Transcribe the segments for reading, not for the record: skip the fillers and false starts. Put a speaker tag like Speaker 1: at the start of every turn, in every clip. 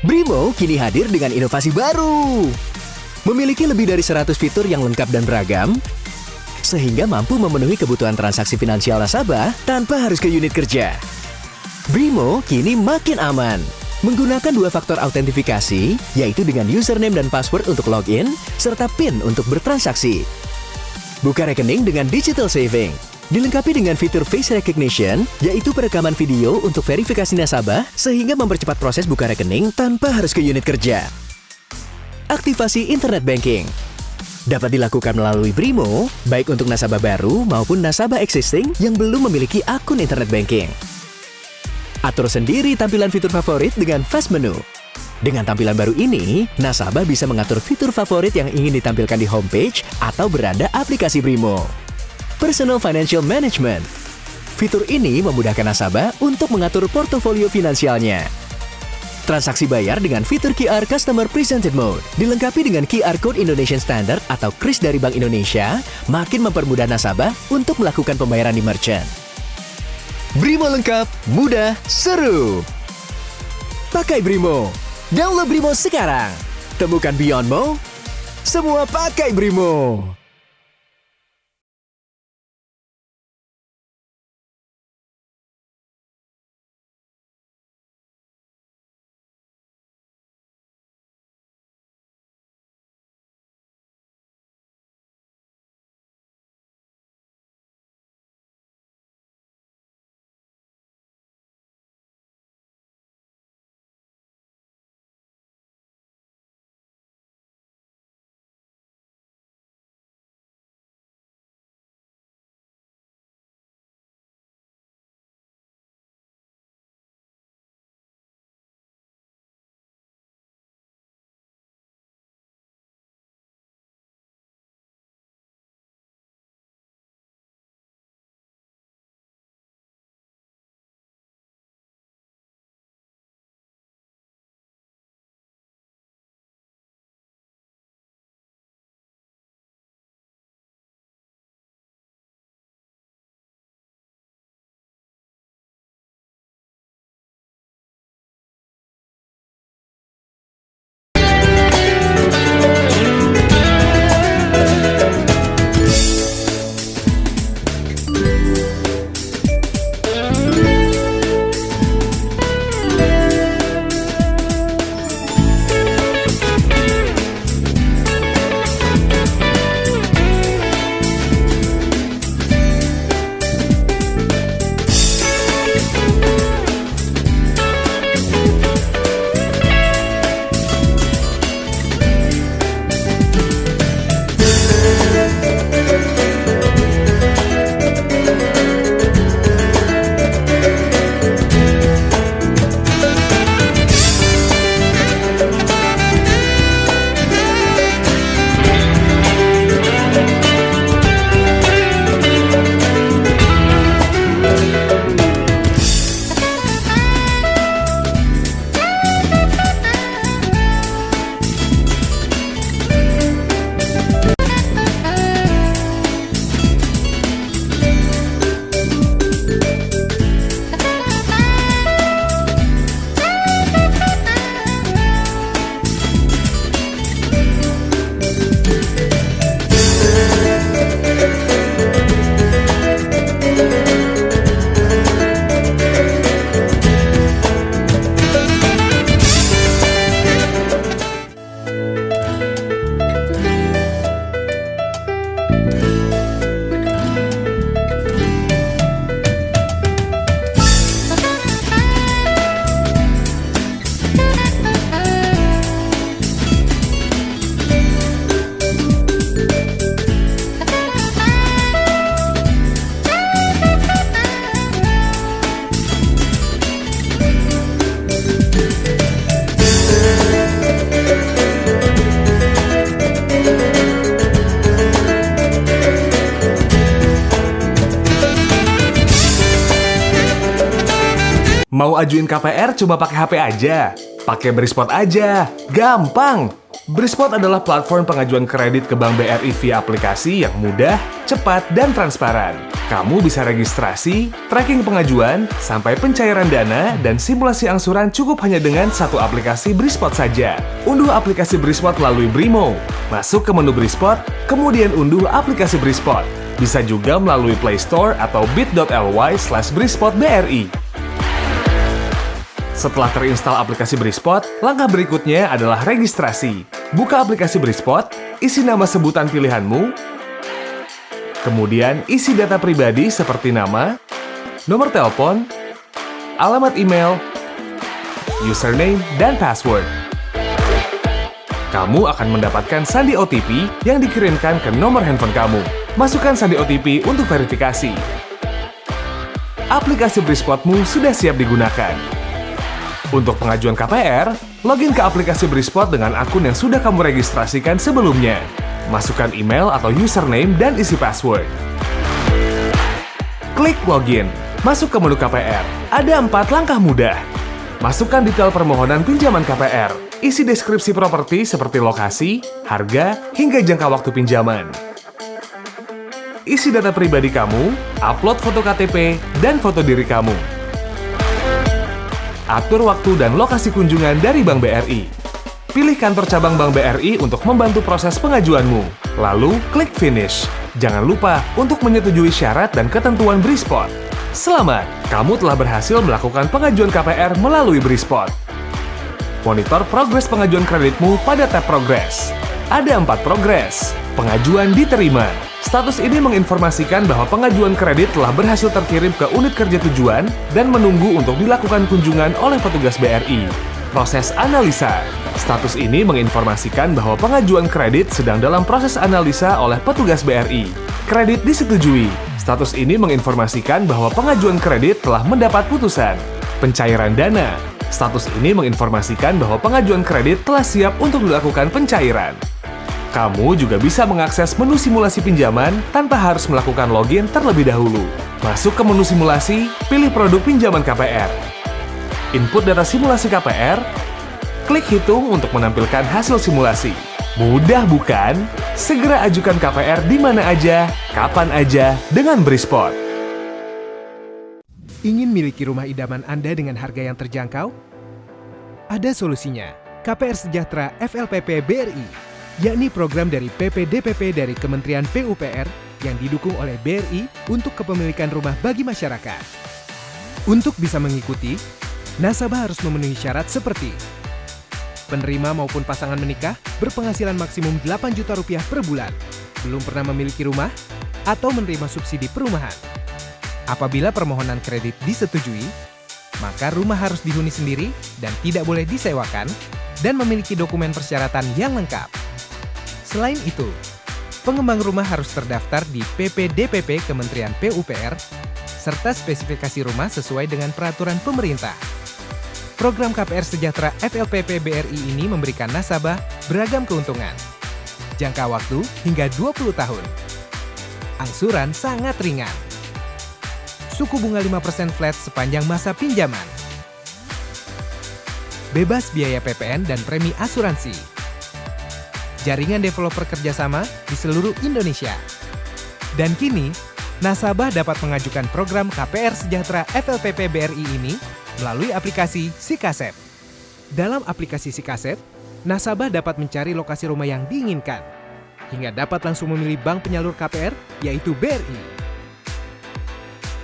Speaker 1: Brimo kini hadir dengan inovasi baru. Memiliki lebih dari 100 fitur yang lengkap dan beragam, sehingga mampu memenuhi kebutuhan transaksi finansial nasabah tanpa harus ke unit kerja. Brimo kini makin aman. Menggunakan 2 faktor autentifikasi, yaitu dengan username dan password untuk login, serta PIN untuk bertransaksi. Buka rekening dengan digital saving. Dilengkapi dengan fitur face recognition, yaitu perekaman video untuk verifikasi nasabah, sehingga mempercepat proses buka rekening tanpa harus ke unit kerja. Aktivasi internet banking dapat dilakukan melalui Brimo, baik untuk nasabah baru maupun nasabah existing yang belum memiliki akun internet banking. Atur sendiri tampilan fitur favorit dengan Fast Menu. Dengan tampilan baru ini, nasabah bisa mengatur fitur favorit yang ingin ditampilkan di homepage atau beranda aplikasi Brimo. Personal Financial Management. Fitur ini memudahkan nasabah untuk mengatur portofolio finansialnya. Transaksi bayar dengan fitur QR Customer Presented Mode, dilengkapi dengan QR Code Indonesian Standard atau KRIS dari Bank Indonesia, makin mempermudah nasabah untuk melakukan pembayaran di merchant. Brimo lengkap, mudah, seru. Pakai Brimo. Download Brimo sekarang. Temukan Beyondmo. Semua pakai Brimo.
Speaker 2: Mau ajuin KPR cuma pakai HP aja? Pakai Brispot aja, gampang! Brispot adalah platform pengajuan kredit ke Bank BRI via aplikasi yang mudah, cepat, dan transparan. Kamu bisa registrasi, tracking pengajuan, sampai pencairan dana, dan simulasi angsuran cukup hanya dengan satu aplikasi Brispot saja. Unduh aplikasi Brispot melalui Brimo. Masuk ke menu Brispot, kemudian unduh aplikasi Brispot. Bisa juga melalui Play Store atau bit.ly/brispotbri. Setelah terinstal aplikasi Brispot, langkah berikutnya adalah registrasi. Buka aplikasi Brispot, isi nama sebutan pilihanmu, kemudian isi data pribadi seperti nama, nomor telepon, alamat email, username, dan password. Kamu akan mendapatkan sandi OTP yang dikirimkan ke nomor handphone kamu. Masukkan sandi OTP untuk verifikasi. Aplikasi Brispotmu sudah siap digunakan. Untuk pengajuan KPR, login ke aplikasi Brispot dengan akun yang sudah kamu registrasikan sebelumnya. Masukkan email atau username dan isi password. Klik login. Masuk ke menu KPR. Ada 4 langkah mudah. Masukkan detail permohonan pinjaman KPR. Isi deskripsi properti seperti lokasi, harga, hingga jangka waktu pinjaman. Isi data pribadi kamu, upload foto KTP, dan foto diri kamu. Atur waktu dan lokasi kunjungan dari Bank BRI. Pilih kantor cabang Bank BRI untuk membantu proses pengajuanmu. Lalu, klik Finish. Jangan lupa untuk menyetujui syarat dan ketentuan Brispot. Selamat, kamu telah berhasil melakukan pengajuan KPR melalui Brispot. Monitor progres pengajuan kreditmu pada tab Progres. Ada 4 progres. Pengajuan diterima. Status ini menginformasikan bahwa pengajuan kredit telah berhasil terkirim ke unit kerja tujuan dan menunggu untuk dilakukan kunjungan oleh petugas BRI. Proses analisa. Status ini menginformasikan bahwa pengajuan kredit sedang dalam proses analisa oleh petugas BRI. Kredit disetujui. Status ini menginformasikan bahwa pengajuan kredit telah mendapat putusan. Pencairan dana. Status ini menginformasikan bahwa pengajuan kredit telah siap untuk dilakukan pencairan. Kamu juga bisa mengakses menu simulasi pinjaman tanpa harus melakukan login terlebih dahulu. Masuk ke menu simulasi, pilih produk pinjaman KPR. Input data simulasi KPR, klik hitung untuk menampilkan hasil simulasi. Mudah bukan? Segera ajukan KPR di mana aja, kapan aja, dengan Brispot.
Speaker 3: Ingin miliki rumah idaman Anda dengan harga yang terjangkau? Ada solusinya, KPR Sejahtera FLPP BRI. Yakni program dari PPDPP dari Kementerian PUPR yang didukung oleh BRI untuk kepemilikan rumah bagi masyarakat. Untuk bisa mengikuti, nasabah harus memenuhi syarat seperti penerima maupun pasangan menikah berpenghasilan maksimum 8 juta rupiah per bulan, belum pernah memiliki rumah, atau menerima subsidi perumahan. Apabila permohonan kredit disetujui, maka rumah harus dihuni sendiri dan tidak boleh disewakan dan memiliki dokumen persyaratan yang lengkap. Selain itu, pengembang rumah harus terdaftar di PPDPP Kementerian PUPR serta spesifikasi rumah sesuai dengan peraturan pemerintah. Program KPR Sejahtera FLPP BRI ini memberikan nasabah beragam keuntungan. Jangka waktu hingga 20 tahun. Angsuran sangat ringan. Suku bunga 5% flat sepanjang masa pinjaman. Bebas biaya PPN dan premi asuransi. Jaringan developer kerjasama di seluruh Indonesia. Dan kini, nasabah dapat mengajukan program KPR Sejahtera FLPP BRI ini melalui aplikasi SIKASEP. Dalam aplikasi SIKASEP, nasabah dapat mencari lokasi rumah yang diinginkan, hingga dapat langsung memilih bank penyalur KPR, yaitu BRI.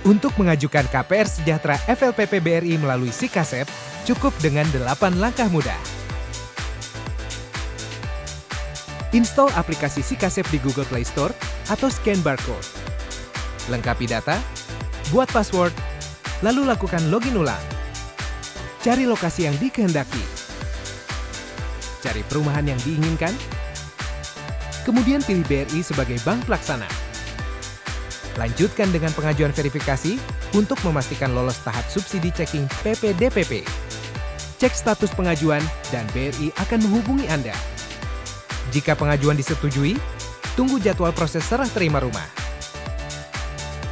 Speaker 3: Untuk mengajukan KPR Sejahtera FLPP BRI melalui SIKASEP, cukup dengan 8 langkah mudah. Install aplikasi SIKASEP di Google Play Store atau scan barcode. Lengkapi data, buat password, lalu lakukan login ulang. Cari lokasi yang dikehendaki. Cari perumahan yang diinginkan. Kemudian pilih BRI sebagai bank pelaksana. Lanjutkan dengan pengajuan verifikasi untuk memastikan lolos tahap subsidi checking PPDPP. Cek status pengajuan dan BRI akan menghubungi Anda. Jika pengajuan disetujui, tunggu jadwal proses serah terima rumah.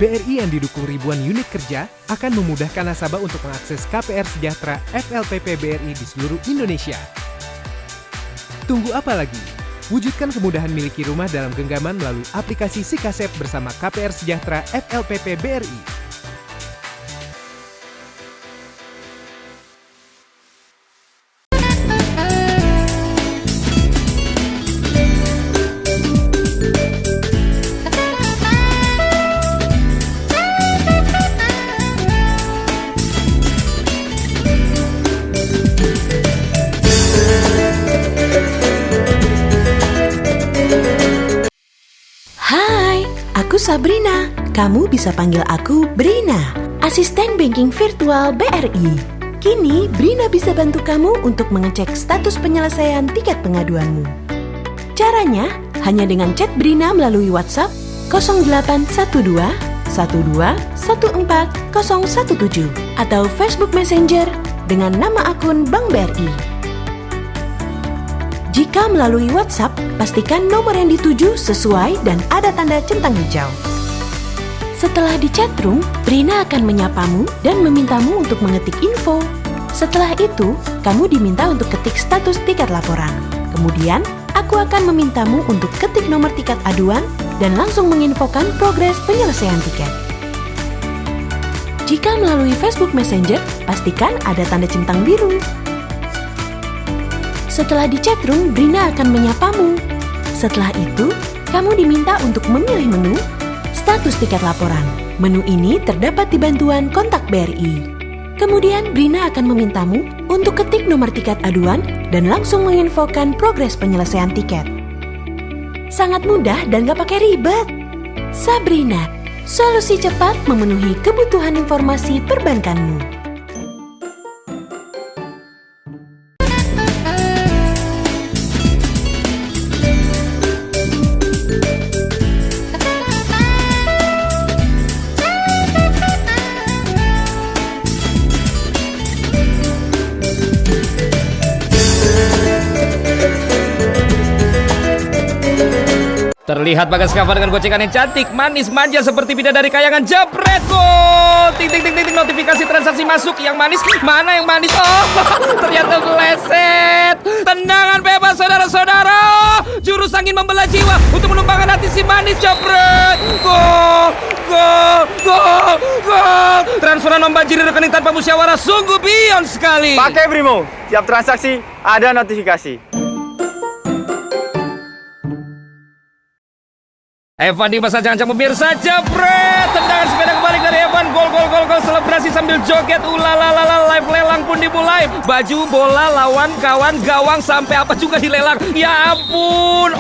Speaker 3: BRI yang didukung ribuan unit kerja akan memudahkan nasabah untuk mengakses KPR Sejahtera FLPP BRI di seluruh Indonesia. Tunggu apa lagi? Wujudkan kemudahan miliki rumah dalam genggaman melalui aplikasi Sikasep bersama KPR Sejahtera FLPP BRI.
Speaker 4: Aku Sabrina, kamu bisa panggil aku Brina, asisten banking virtual BRI. Kini, Brina bisa bantu kamu untuk mengecek status penyelesaian tiket pengaduanmu. Caranya, hanya dengan chat Brina melalui WhatsApp 0812 12 14 017 atau Facebook Messenger dengan nama akun Bank BRI. Jika melalui WhatsApp, pastikan nomor yang dituju sesuai dan ada tanda centang hijau. Setelah di chatroom, Brina akan menyapamu dan memintamu untuk mengetik info. Setelah itu, kamu diminta untuk ketik status tiket laporan. Kemudian, aku akan memintamu untuk ketik nomor tiket aduan dan langsung menginfokan progres penyelesaian tiket. Jika melalui Facebook Messenger, pastikan ada tanda centang biru. Setelah di chatroom, Brina akan menyapamu. Setelah itu, kamu diminta untuk memilih menu status tiket laporan. Menu ini terdapat di bantuan kontak BRI. Kemudian, Brina akan memintamu untuk ketik nomor tiket aduan dan langsung menginfokan progres penyelesaian tiket. Sangat mudah dan gak pakai ribet. Sabrina, solusi cepat memenuhi kebutuhan informasi perbankanmu.
Speaker 5: Terlihat Bagas Kava dengan gocekan yang cantik, manis, manja seperti bidadari kayangan. Jepret gol! Ting ting ting ting, notifikasi transaksi masuk. Yang manis, mana yang manis? Oh, ternyata meleset. Tendangan bebas saudara-saudara. Jurus angin membelah jiwa untuk menumpangkan hati si manis. Jepret! Gol! Gol! Gol! Gol! Transferan membanjiri rekening tanpa musyawarah, sungguh beyond sekali.
Speaker 6: Pakai Brimo, tiap transaksi ada notifikasi.
Speaker 5: Evan di masa ancam pemirsa, jepret! Tendangan sepeda kebalik dari Evan. Gol, gol, gol, gol. Selebrasi sambil joget. Ulalalala, live lelang pun dimulai. Baju, bola, lawan, kawan, gawang, sampai apa juga dilelang. Ya ampun.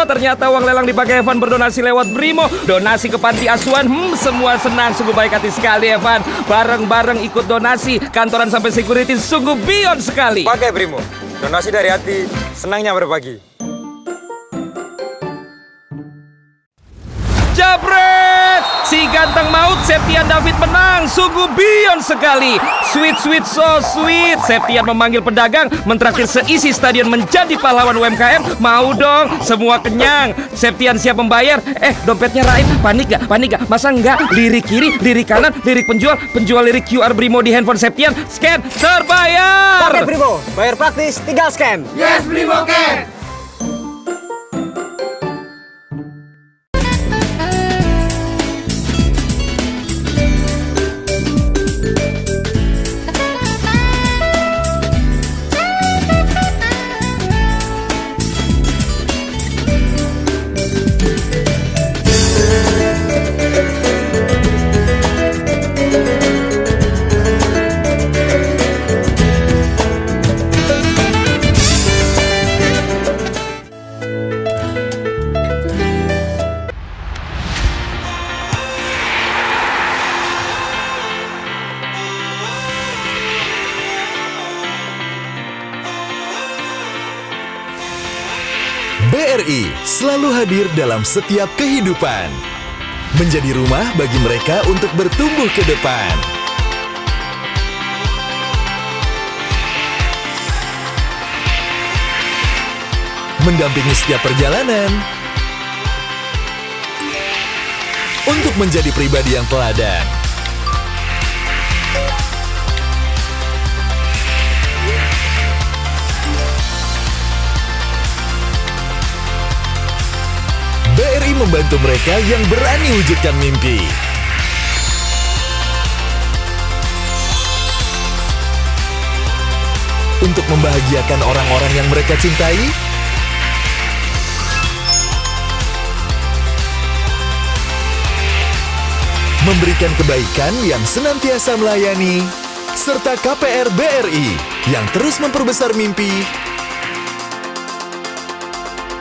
Speaker 5: Ternyata uang lelang dipakai Evan berdonasi lewat Brimo. Donasi ke panti asuhan. Semua senang. Sungguh baik hati sekali Evan. Bareng-bareng ikut donasi. Kantoran sampai security. Sungguh beyond sekali.
Speaker 7: Pakai Brimo. Donasi dari hati. Senangnya berbagi.
Speaker 5: Jabret! Si ganteng maut Septian David menang. Sungguh beyond sekali. Sweet, sweet, so sweet. Septian memanggil pedagang, mentraktir seisi stadion menjadi pahlawan UMKM. Mau dong, semua kenyang. Septian siap membayar. Dompetnya Raib. Panik gak? Panik gak? Masa enggak? Lirik kiri, lirik kanan, lirik penjual. Penjual lirik QR Brimo di handphone Septian. Scan, terbayar.
Speaker 6: Pakai Brimo, bayar praktis, tinggal scan.
Speaker 5: Yes, Brimo can.
Speaker 8: BRI selalu hadir dalam setiap kehidupan. Menjadi rumah bagi mereka untuk bertumbuh ke depan. Mendampingi setiap perjalanan. untuk menjadi pribadi yang teladan. BRI membantu mereka yang berani wujudkan mimpi. Untuk membahagiakan orang-orang yang mereka cintai, memberikan kebaikan yang senantiasa melayani, serta KPR BRI yang terus memperbesar mimpi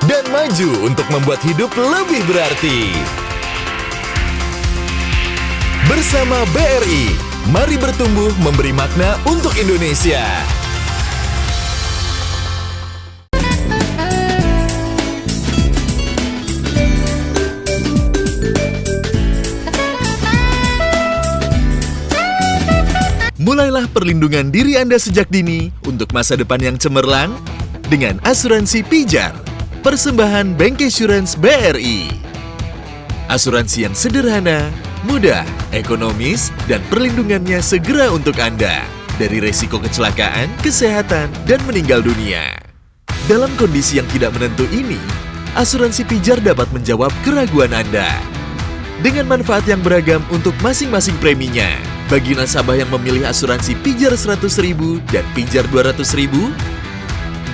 Speaker 8: dan maju untuk membuat hidup lebih berarti. Bersama BRI, mari bertumbuh memberi makna untuk Indonesia. Mulailah perlindungan diri Anda sejak dini untuk masa depan yang cemerlang dengan asuransi Pijar, persembahan Bancassurance BRI. Asuransi yang sederhana, mudah, ekonomis, dan perlindungannya segera untuk Anda dari resiko kecelakaan, kesehatan, dan meninggal dunia. Dalam kondisi yang tidak menentu ini, asuransi Pijar dapat menjawab keraguan Anda dengan manfaat yang beragam untuk masing-masing preminya. Bagi nasabah yang memilih asuransi Pijar 100.000 dan Pijar 200.000,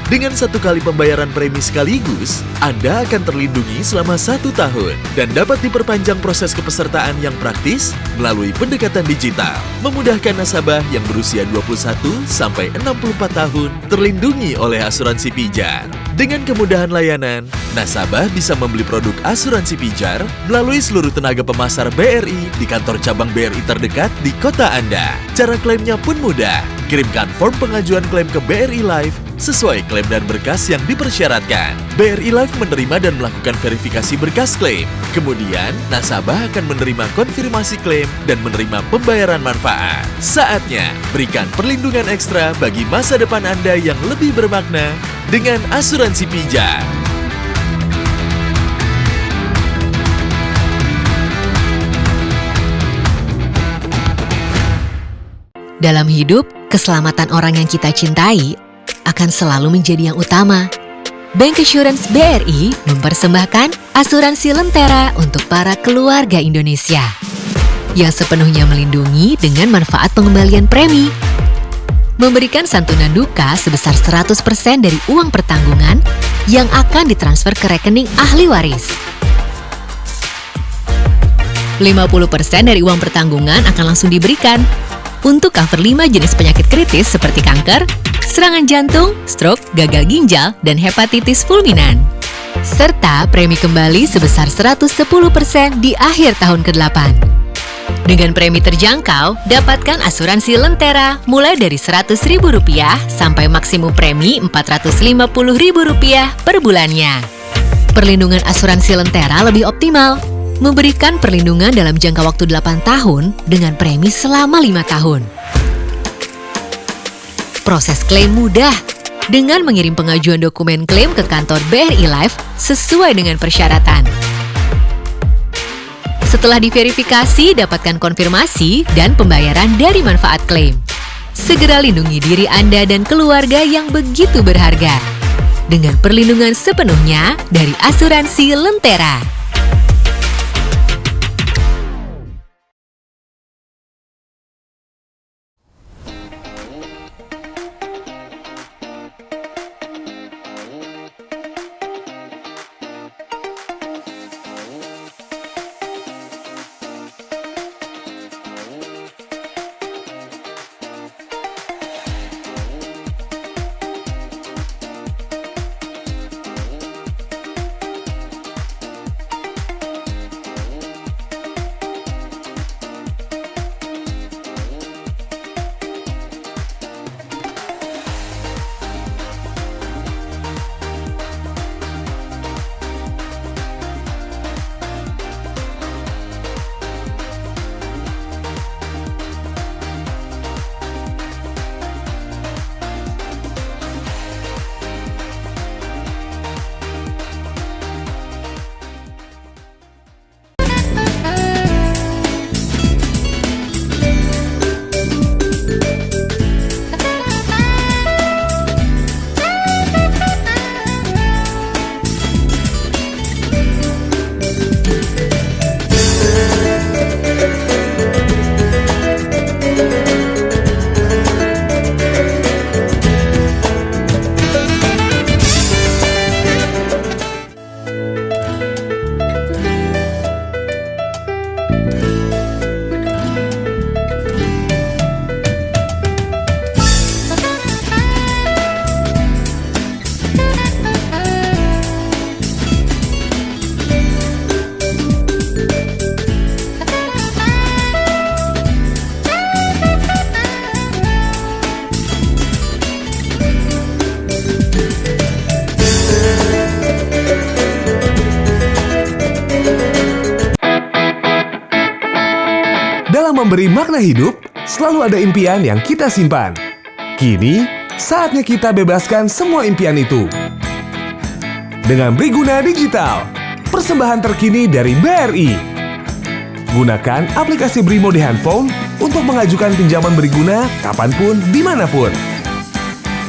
Speaker 8: dengan 1 kali pembayaran premi sekaligus, Anda akan terlindungi selama 1 tahun dan dapat diperpanjang proses kepesertaan yang praktis melalui pendekatan digital, memudahkan nasabah yang berusia 21 sampai 64 tahun terlindungi oleh asuransi Pijar. Dengan kemudahan layanan, nasabah bisa membeli produk asuransi Pijar melalui seluruh tenaga pemasar BRI di kantor cabang BRI terdekat di kota Anda. Cara klaimnya pun mudah. Kirimkan form pengajuan klaim ke BRI Life sesuai klaim dan berkas yang dipersyaratkan. BRI Life menerima dan melakukan verifikasi berkas klaim. Kemudian, nasabah akan menerima konfirmasi klaim dan menerima pembayaran manfaat. Saatnya berikan perlindungan ekstra bagi masa depan Anda yang lebih bermakna dengan asuransi Pijar.
Speaker 9: Dalam hidup, keselamatan orang yang kita cintai akan selalu menjadi yang utama. Bancassurance BRI mempersembahkan asuransi Lentera untuk para keluarga Indonesia yang sepenuhnya melindungi dengan manfaat pengembalian premi. Memberikan santunan duka sebesar 100% dari uang pertanggungan yang akan ditransfer ke rekening ahli waris. 50% dari uang pertanggungan akan langsung diberikan untuk cover 5 jenis penyakit kritis seperti kanker, serangan jantung, stroke, gagal ginjal, dan hepatitis fulminan. Serta premi kembali sebesar 110% di akhir tahun ke-8. Dengan premi terjangkau, dapatkan asuransi Lentera mulai dari Rp100.000 sampai maksimum premi Rp450.000 per bulannya. Perlindungan asuransi Lentera lebih optimal, memberikan perlindungan dalam jangka waktu 8 tahun dengan premi selama 5 tahun. Proses klaim mudah dengan mengirim pengajuan dokumen klaim ke kantor BRI Life sesuai dengan persyaratan. Setelah diverifikasi, dapatkan konfirmasi dan pembayaran dari manfaat klaim. Segera lindungi diri Anda dan keluarga yang begitu berharga dengan perlindungan sepenuhnya dari asuransi Lentera.
Speaker 2: memberi makna hidup, selalu ada impian yang kita simpan. Kini, saatnya kita bebaskan semua impian itu. Dengan Briguna Digital, persembahan terkini dari BRI. Gunakan aplikasi Brimo di handphone untuk mengajukan pinjaman Briguna kapanpun, dimanapun.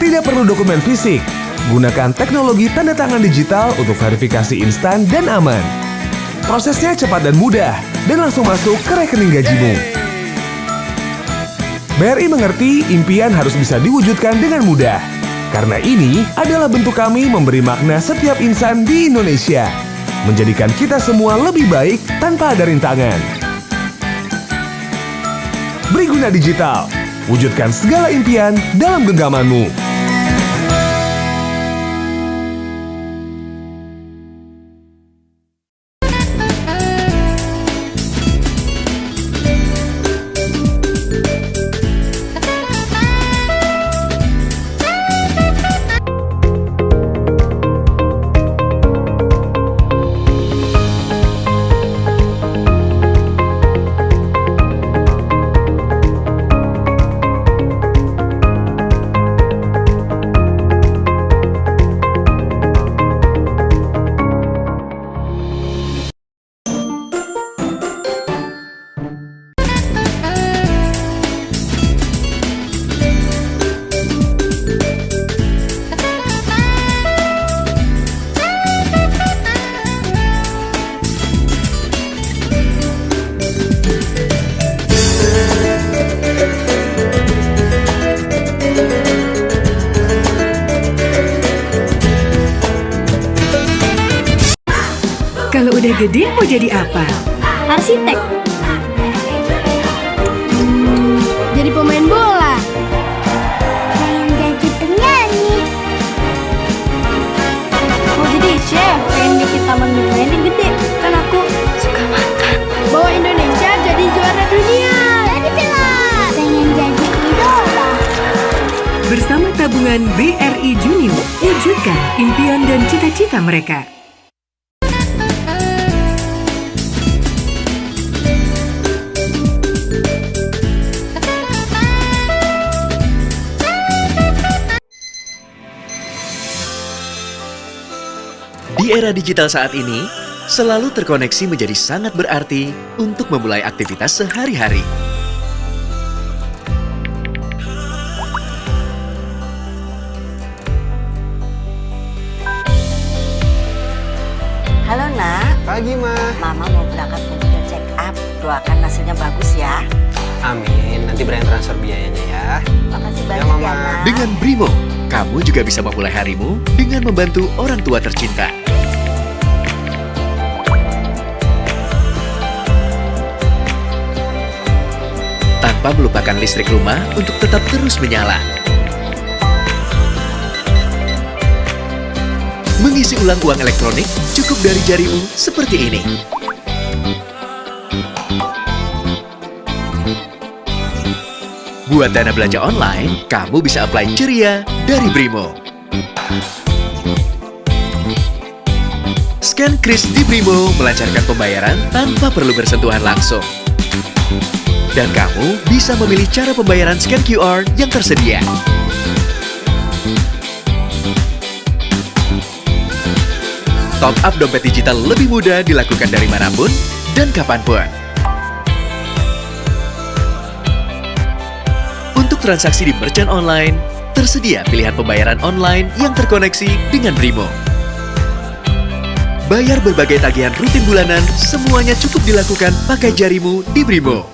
Speaker 2: Tidak perlu dokumen fisik. Gunakan teknologi tanda tangan digital untuk verifikasi instan dan aman. Prosesnya cepat dan mudah, dan langsung masuk ke rekening gajimu. BRI mengerti impian harus bisa diwujudkan dengan mudah. Karena ini adalah bentuk kami memberi makna setiap insan di Indonesia. Menjadikan kita semua lebih baik tanpa ada rintangan. Briguna Digital, wujudkan segala impian dalam genggamanmu.
Speaker 4: Kalau udah gede mau jadi apa?
Speaker 10: Arsitek. Jadi pemain bola. Pengen jadi penyanyi. Mau jadi chef. Pengen bikin taman mini yang gede. Kan aku suka makan. Bawa Indonesia jadi juara dunia. Jadi pilot. Pengen jadi idola.
Speaker 4: Bersama tabungan BRI Junior, wujudkan impian dan cita-cita mereka.
Speaker 1: Di era digital saat ini, selalu terkoneksi menjadi sangat berarti untuk memulai aktivitas sehari-hari.
Speaker 11: Halo nak.
Speaker 6: Pagi Ma.
Speaker 11: Mama mau berangkat medical check up. Doakan hasilnya bagus ya.
Speaker 6: Amin, nanti Brian transfer biayanya ya.
Speaker 11: Makasih
Speaker 6: Ya,
Speaker 11: banyak
Speaker 6: Mama.
Speaker 11: ya nak.
Speaker 1: Dengan Brimo, kamu juga bisa memulai harimu dengan membantu orang tua tercinta. Tanpa melupakan listrik rumah untuk tetap terus menyala. Mengisi ulang uang elektronik cukup dari jarimu seperti ini. Buat dana belanja online, kamu bisa apply ceria dari Brimo. Scan kris di Brimo melancarkan pembayaran tanpa perlu bersentuhan langsung. Dan kamu bisa memilih cara pembayaran scan QR yang tersedia. Top up dompet digital lebih mudah dilakukan dari manapun dan kapanpun. Untuk transaksi di merchant online, tersedia pilihan pembayaran online yang terkoneksi dengan Brimo. Bayar berbagai tagihan rutin bulanan, semuanya cukup dilakukan pakai jarimu di Brimo.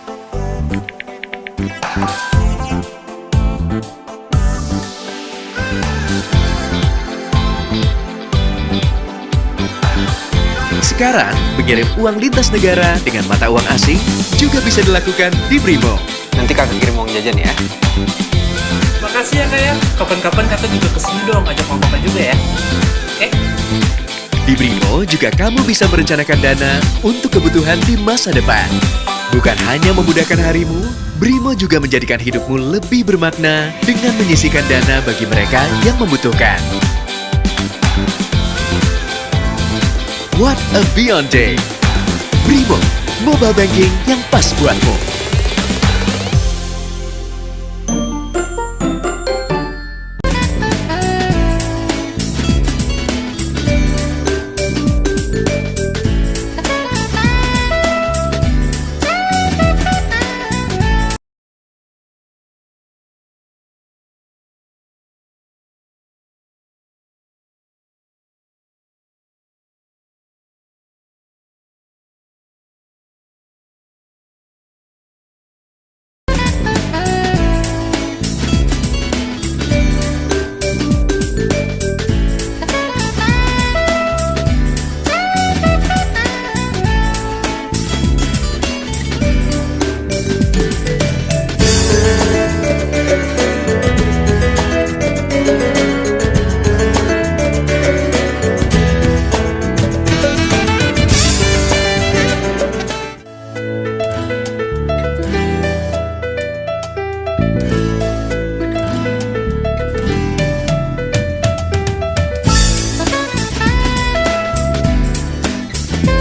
Speaker 1: Sekarang, mengirim uang lintas negara dengan mata uang asing juga bisa dilakukan di Brimo.
Speaker 6: Nanti kakak kirim uang jajan ya.
Speaker 12: Makasih ya kak ya. Kapan-kapan kakak juga kesini dong, ajak mama papa juga ya. Oke?
Speaker 1: Di Brimo juga kamu bisa merencanakan dana untuk kebutuhan di masa depan. Bukan hanya memudahkan harimu, Brimo juga menjadikan hidupmu lebih bermakna dengan menyisihkan dana bagi mereka yang membutuhkan. What a Beyond Day! Brimo, mobile banking yang pas buatmu.